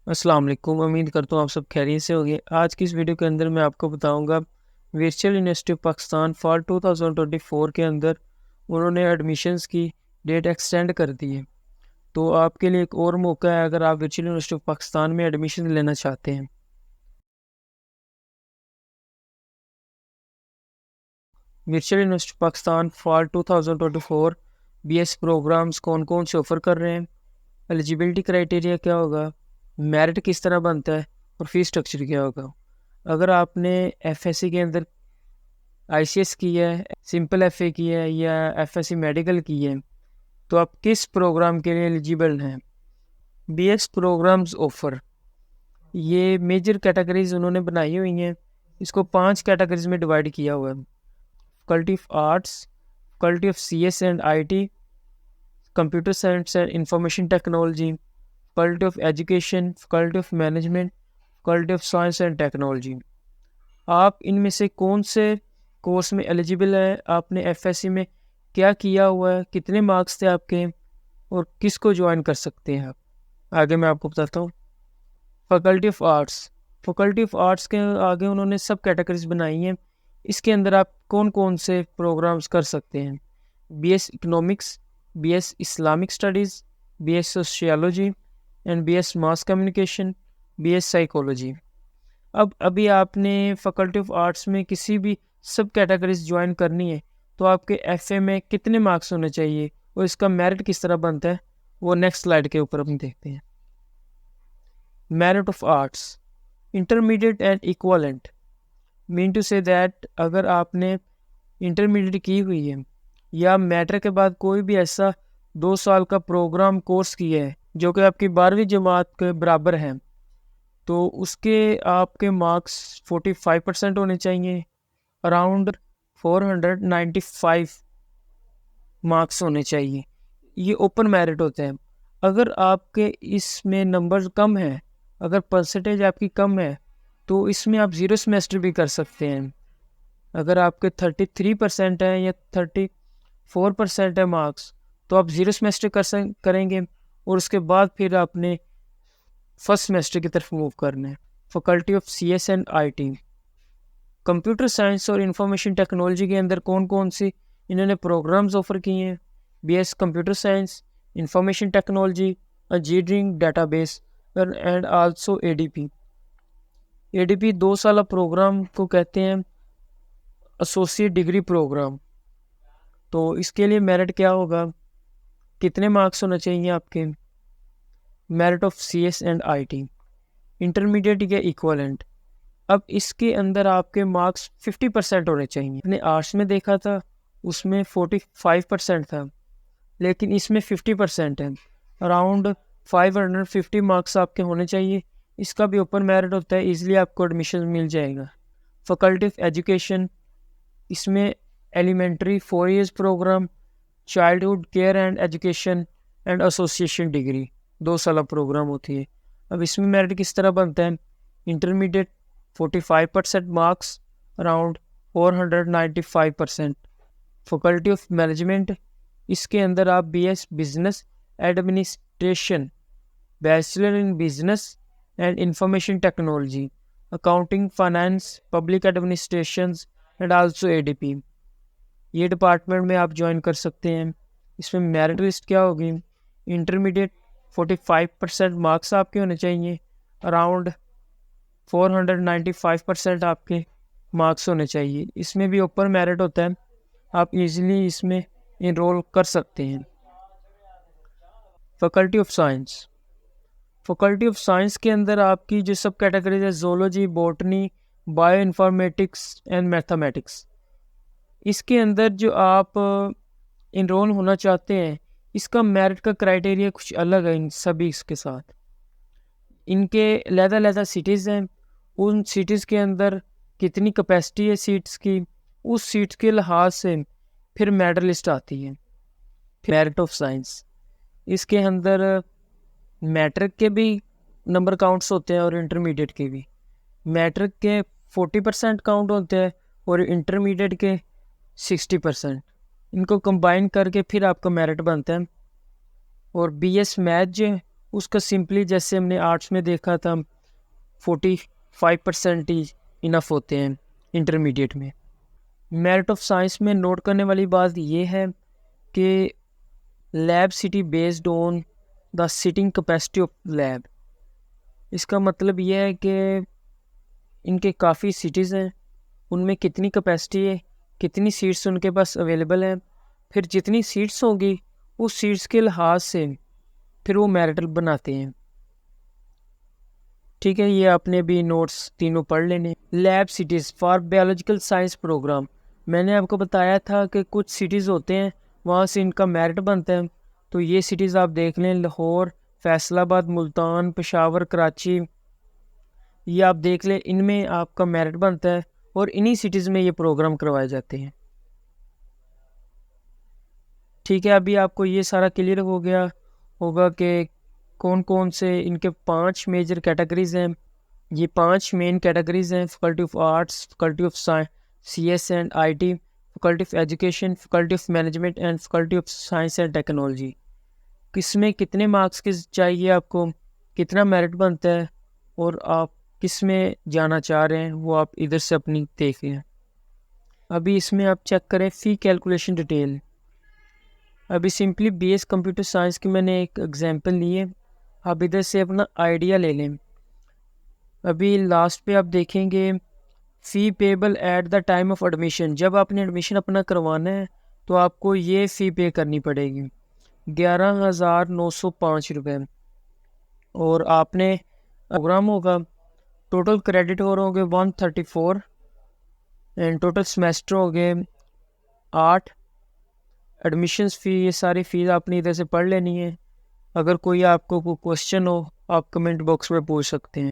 अस्सलाम वालेकुम। उम्मीद करता हूँ आप सब खैरियत से होंगे। आज की इस वीडियो के अंदर मैं आपको बताऊंगा virtual University of Pakistan for 2024 के अंदर उन्होंने एडमिशन्स की डेट एक्सटेंड कर दी है। तो आपके लिए एक और मौका है अगर आप वर्चुअल यूनिवर्सिटी ऑफ पाकिस्तान में एडमिशन लेना चाहते हैं। Virtual University of Pakistan for 2024 BS programmes कौन कौन से ऑफ़र कर रहे हैं, एलिजिबिलिटी क्राइटेरिया क्या होगा, मेरिट किस तरह बनता है और फीस स्ट्रक्चर क्या होगा। अगर आपने FSC के अंदर ICS की है, सिंपल FA की है या FSC मेडिकल की है, तो आप किस प्रोग्राम के लिए एलिजिबल हैं। BS प्रोग्राम्स ऑफर, ये मेजर कैटेगरीज उन्होंने बनाई हुई हैं। इसको 5 कैटेगरीज में डिवाइड किया हुआ है। Faculty of arts, faculty of CS and IT, computer science and information technology, faculty of education, faculty of management, faculty of science and technology. आप इनमें से कौन से कोर्स में एलिजिबल है, आपने FSC में क्या किया हुआ है, कितने मार्क्स थे आपके और किसको ज्वाइन कर सकते हैं आप। आगे मैं आपको बताता हूँ। Faculty of arts, faculty of arts के आगे उन्होंने सब कैटेगरीज बनाई हैं। इसके अंदर आप कौन कौन से प्रोग्राम्स कर सकते हैं। BS economics, BS Islamic studies, BS sociology and BS mass communication, BS psychology. अब अभी आपने फैकल्टी ऑफ आर्ट्स में किसी भी सब कैटेगरीज ज्वाइन करनी है तो आपके FA में कितने मार्क्स होने चाहिए और इसका मेरिट किस तरह बनता है, वो नेक्स्ट स्लाइड के ऊपर हम देखते हैं। Merit of arts, intermediate and equivalent, mean to say that अगर आपने इंटरमीडिएट की हुई है या मैट्रिक के बाद कोई भी ऐसा 2 साल का प्रोग्राम कोर्स किया है जो कि आपकी 12वीं जमात के बराबर है, तो उसके आपके मार्क्स 45% होने चाहिए। अराउंड 495 मार्क्स होने चाहिए। ये ओपन मेरिट होते हैं। अगर आपके इसमें नंबर कम है, अगर परसेंटेज आपकी कम है, तो इसमें आप 0 सेमेस्टर भी कर सकते हैं। अगर आपके 33% है या 34% है मार्क्स, तो आप 0 सेमेस्टर करेंगे और उसके बाद फिर आपने फर्स्ट सेमेस्टर की तरफ मूव करना है। Faculty of CS and IT, computer science और इंफॉर्मेशन टेक्नोलॉजी के अंदर कौन कौन सी इन्होंने प्रोग्राम्स ऑफर किए हैं। BS computer science, information technology, engineering database and also ADP। ADP 2 साल प्रोग्राम को कहते हैं एसोसिएट डिग्री प्रोग्राम। तो इसके लिए मेरिट क्या होगा, कितने मार्क्स होने चाहिए आपके। Merit of CS and IT, intermediate या इक्वलेंट। अब इसके अंदर आपके मार्क्स 50% होने चाहिए। अपने आर्ट्स में देखा था उसमें 45% था, लेकिन इसमें 50% है। अराउंड 550 मार्क्स आपके होने चाहिए। इसका भी ओपन मेरिट होता है, इजीली आपको एडमिशन मिल जाएगा। फैकल्टी ऑफ एजुकेशन, इसमें elementary 4 years programme, childhood care and education and association degree 2 साल प्रोग्राम होती है। अब इसमें मेरिट किस तरह बनता है। Intermediate 45% marks, around 495%। Faculty of management, इसके अंदर आप BS business administration, bachelor in business and information technology, accounting, finance, public administration and also ADP, ये डिपार्टमेंट में आप ज्वाइन कर सकते हैं। इसमें मेरिट लिस्ट क्या होगी। इंटरमीडिएट 45% मार्क्स आपके होने चाहिए, अराउंड 495% आपके मार्क्स होने चाहिए। इसमें भी ओपन मेरिट होता है, आप इजीली इसमें इनरोल कर सकते हैं। Faculty of science, faculty of science के अंदर आपकी जो सब कैटेगरीज है zoology, botany, bio informatics and mathematics. इसके अंदर जो आप इनरोल होना चाहते हैं, इसका मेरिट का क्राइटेरिया कुछ अलग है इन सभी इसके साथ। इनके लहदा सिटीज़ हैं, उन सिटीज़ के अंदर कितनी कैपेसिटी है सीट्स की, उस सीट्स के लिहाज से फिर मेरिट लिस्ट आती है। मेरिट ऑफ साइंस, इसके अंदर मैट्रिक के भी नंबर काउंट्स होते हैं और इंटरमीडिएट के भी। मैट्रिक के 40% काउंट होते हैं और इंटरमीडिएट के 60%। इनको कंबाइन करके फिर आपका मेरिट बनता है। और BS मैथ जो है उसका सिंपली जैसे हमने आर्ट्स में देखा था 45% ही इनफ होते हैं इंटरमीडिएट में। मेरिट ऑफ साइंस में नोट करने वाली बात यह है कि lab city based on the sitting capacity of lab. इसका मतलब यह है कि इनके काफ़ी सिटीज़ हैं, उनमें कितनी कैपेसिटी है, कितनी सीट्स उनके पास अवेलेबल हैं, फिर जितनी सीट्स होंगी उस सीट्स के लिहाज से फिर वो मैरिटल बनाते हैं। ठीक है, ये आपने भी नोट्स तीनों पढ़ लेने। Lab cities for biological science programme, मैंने आपको बताया था कि कुछ सिटीज़ होते हैं वहाँ से इनका मेरिट बनता है। तो ये सिटीज़ आप देख लें, लाहौर, फैसलाबाद, मुल्तान, पेशावर, कराची, ये आप देख लें, इनमें आपका मेरिट बनता है और इन्हीं सिटीज़ में ये प्रोग्राम करवाए जाते हैं। ठीक है, अभी आपको ये सारा क्लियर हो गया होगा कि कौन कौन से इनके 5 मेजर कैटेगरीज हैं। ये 5 मेन कैटेगरीज हैं: faculty of arts, faculty of CS and IT, faculty of education, faculty of management and faculty of science and technology. किसमें कितने मार्क्स के चाहिए आपको, कितना मेरिट बनता है और आप किस में जाना चाह रहे हैं, वो आप इधर से अपनी देख लें। अभी इसमें आप चेक करें फ़ी कैलकुलेशन डिटेल। अभी सिंपली BS कंप्यूटर साइंस की मैंने एक एग्जांपल ली है, आप इधर से अपना आइडिया ले लें। अभी लास्ट पे आप देखेंगे fee payable at the time of admission. जब आपने एडमिशन अपना करवाना है तो आपको ये फ़ी पे करनी पड़ेगी 11,905 रुपये। और आपने प्रोग्राम होगा, टोटल क्रेडिट और होंगे 134 एंड टोटल सेमेस्टर हो गए 8। एडमिशन्स फ़ी, ये सारी फ़ीस आपने इधर से पढ़ लेनी है। अगर कोई आपको क्वेश्चन हो आप कमेंट बॉक्स में पूछ सकते हैं।